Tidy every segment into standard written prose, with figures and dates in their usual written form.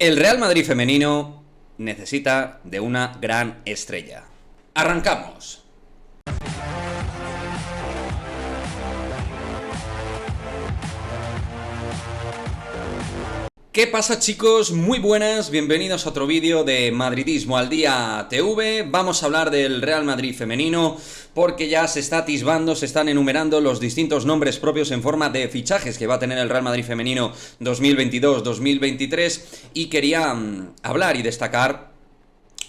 El Real Madrid femenino necesita de una gran estrella. ¡Arrancamos! ¿Qué pasa, chicos? Muy buenas, bienvenidos a otro vídeo de Madridismo al Día TV. Vamos a hablar del Real Madrid femenino porque ya se está atisbando, se están enumerando los distintos nombres propios en forma de fichajes que va a tener el Real Madrid femenino 2022-2023 y quería hablar y destacar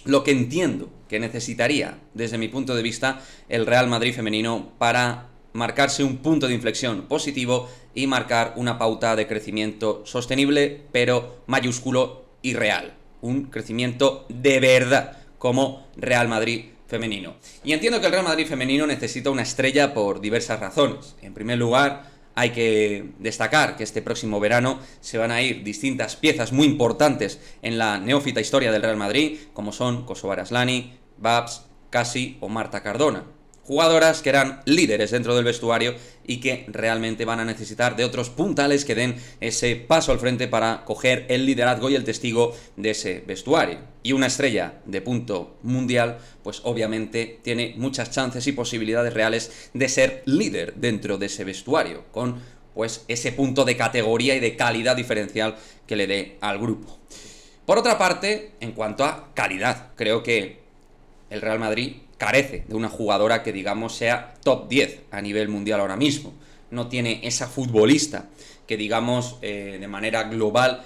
lo que entiendo que necesitaría, desde mi punto de vista, el Real Madrid femenino para marcarse un punto de inflexión positivo y marcar una pauta de crecimiento sostenible, pero mayúsculo y real. Un crecimiento de verdad, como Real Madrid femenino. Y entiendo que el Real Madrid femenino necesita una estrella por diversas razones. En primer lugar, hay que destacar que este próximo verano se van a ir distintas piezas muy importantes en la neófita historia del Real Madrid, como son Kosovare Asllani, Babs, Cassie o Marta Cardona. Jugadoras que eran líderes dentro del vestuario y que realmente van a necesitar de otros puntales que den ese paso al frente para coger el liderazgo y el testigo de ese vestuario. Y una estrella de punto mundial, pues obviamente tiene muchas chances y posibilidades reales de ser líder dentro de ese vestuario, con pues ese punto de categoría y de calidad diferencial que le dé al grupo. Por otra parte, en cuanto a calidad, creo que el Real Madrid carece de una jugadora que, digamos, sea top 10 a nivel mundial ahora mismo. No tiene esa futbolista que, digamos, de manera global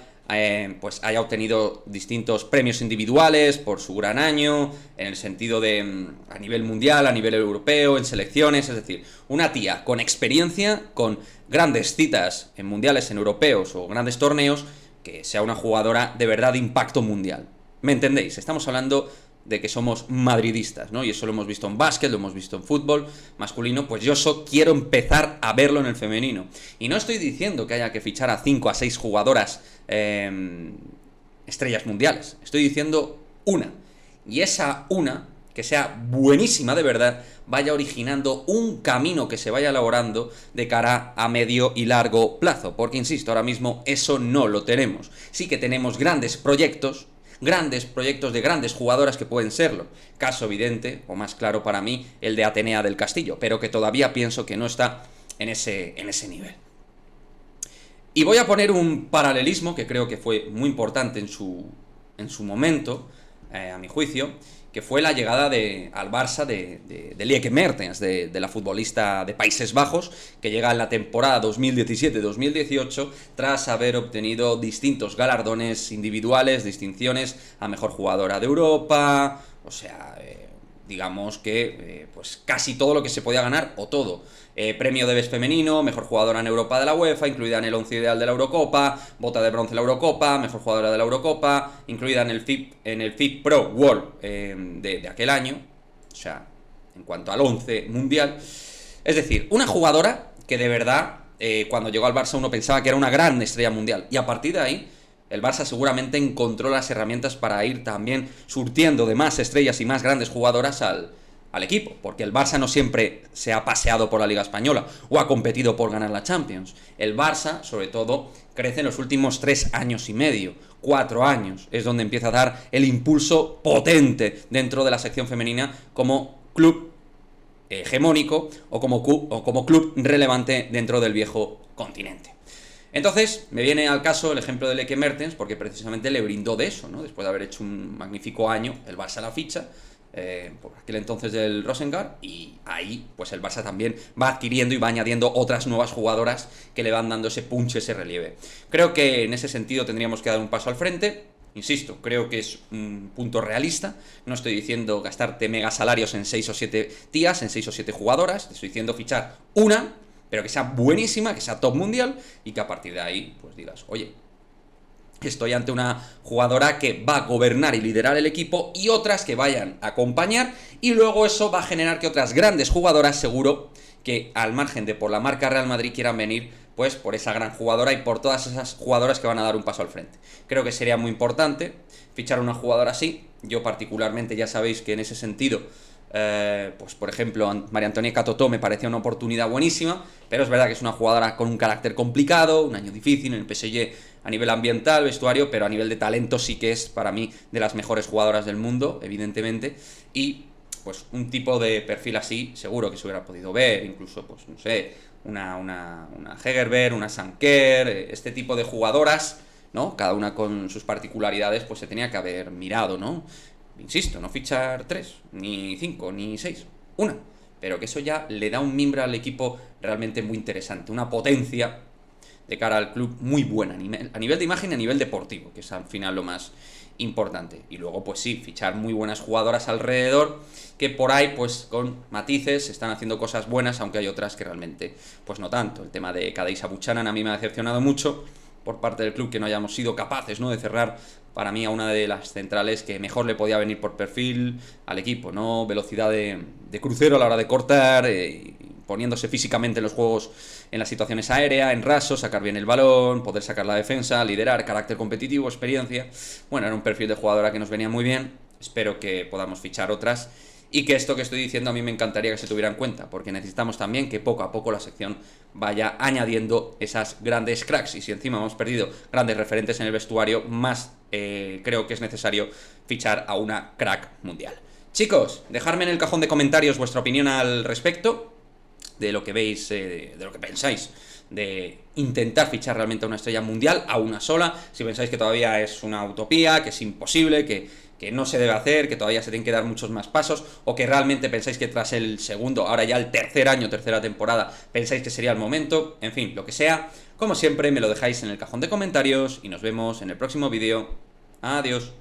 pues haya obtenido distintos premios individuales por su gran año, en el sentido de a nivel mundial, a nivel europeo, en selecciones, es decir, una tía con experiencia, con grandes citas en mundiales, en europeos o grandes torneos, que sea una jugadora de verdad de impacto mundial. ¿Me entendéis? Estamos hablando de que somos madridistas, ¿no? Y eso lo hemos visto en básquet, lo hemos visto en fútbol masculino, pues yo quiero empezar a verlo en el femenino. Y no estoy diciendo que haya que fichar a 5 a 6 jugadoras estrellas mundiales, estoy diciendo una. Y esa una, que sea buenísima de verdad, vaya originando un camino que se vaya elaborando de cara a medio y largo plazo. Porque, insisto, ahora mismo eso no lo tenemos. Sí que tenemos grandes proyectos de grandes jugadoras que pueden serlo. Caso evidente, o más claro para mí, el de Atenea del Castillo, pero que todavía pienso que no está en ese nivel. Y voy a poner un paralelismo que creo que fue muy importante en su momento, a mi juicio, que fue la llegada al Barça de Lieke Mertens, de la futbolista de Países Bajos, que llega en la temporada 2017-2018 tras haber obtenido distintos galardones individuales, distinciones a mejor jugadora de Europa, o sea, digamos que pues casi todo lo que se podía ganar, o todo. Premio de Best femenino, mejor jugadora en Europa de la UEFA, incluida en el 11 ideal de la Eurocopa, bota de bronce en la Eurocopa, mejor jugadora de la Eurocopa, incluida en el FIP Pro World de aquel año, o sea, en cuanto al 11 mundial. Es decir, una jugadora que de verdad, cuando llegó al Barça uno pensaba que era una gran estrella mundial, y a partir de ahí el Barça seguramente encontró las herramientas para ir también surtiendo de más estrellas y más grandes jugadoras al equipo, porque el Barça no siempre se ha paseado por la Liga Española o ha competido por ganar la Champions. El Barça, sobre todo, crece en los últimos 3 años y medio, 4 años, es donde empieza a dar el impulso potente dentro de la sección femenina como club hegemónico o como club relevante dentro del viejo continente. Entonces, me viene al caso el ejemplo de Lieke Mertens, porque precisamente le brindó de eso, ¿no? Después de haber hecho un magnífico año, el Barça la ficha, por aquel entonces del Rosengard, y ahí pues el Barça también va adquiriendo y va añadiendo otras nuevas jugadoras que le van dando ese punch, ese relieve. Creo que en ese sentido tendríamos que dar un paso al frente. Insisto, creo que es un punto realista. No estoy diciendo gastarte mega salarios en 6 o 7 tías, en 6 o 7 jugadoras. Te estoy diciendo fichar una, pero que sea buenísima, que sea top mundial, y que a partir de ahí pues digas, oye, estoy ante una jugadora que va a gobernar y liderar el equipo, y otras que vayan a acompañar, y luego eso va a generar que otras grandes jugadoras, seguro que al margen de por la marca Real Madrid, quieran venir pues por esa gran jugadora y por todas esas jugadoras que van a dar un paso al frente. Creo que sería muy importante fichar a una jugadora así. Yo particularmente, ya sabéis que en ese sentido pues por ejemplo María Antonieta Totó me parecía una oportunidad buenísima, pero es verdad que es una jugadora con un carácter complicado, un año difícil, en el PSG a nivel ambiental, vestuario, pero a nivel de talento sí que es para mí de las mejores jugadoras del mundo, evidentemente, y pues un tipo de perfil así seguro que se hubiera podido ver, incluso pues no sé, una Hegerberg, una Sanker, este tipo de jugadoras, ¿no? Cada una con sus particularidades, pues se tenía que haber mirado, ¿no? Insisto, no fichar 3, ni 5, ni 6, una. Pero que eso ya le da un mimbre al equipo realmente muy interesante, una potencia de cara al club muy buena, a nivel de imagen y a nivel deportivo, que es al final lo más importante. Y luego, pues sí, fichar muy buenas jugadoras alrededor, que por ahí, pues con matices, están haciendo cosas buenas, aunque hay otras que realmente, pues no tanto. El tema de Kadeisa Buchanan a mí me ha decepcionado mucho por parte del club, que no hayamos sido capaces, ¿no?, de cerrar para mí a una de las centrales que mejor le podía venir por perfil al equipo, ¿no? Velocidad de crucero a la hora de cortar, poniéndose físicamente en los juegos, en las situaciones aéreas, en raso, sacar bien el balón, poder sacar la defensa, liderar, carácter competitivo, experiencia. Bueno, era un perfil de jugadora que nos venía muy bien. Espero que podamos fichar otras y que esto que estoy diciendo a mí me encantaría que se tuviera en cuenta, porque necesitamos también que poco a poco la sección vaya añadiendo esas grandes cracks, y si encima hemos perdido grandes referentes en el vestuario, más creo que es necesario fichar a una crack mundial. Chicos, dejadme en el cajón de comentarios vuestra opinión al respecto, de lo que veis, de lo que pensáis de intentar fichar realmente a una estrella mundial, a una sola, si pensáis que todavía es una utopía, que es imposible, que no se debe hacer, que todavía se tienen que dar muchos más pasos, o que realmente pensáis que tras el segundo, ahora ya el tercer año, tercera temporada, pensáis que sería el momento. En fin, lo que sea, como siempre me lo dejáis en el cajón de comentarios y nos vemos en el próximo vídeo. Adiós.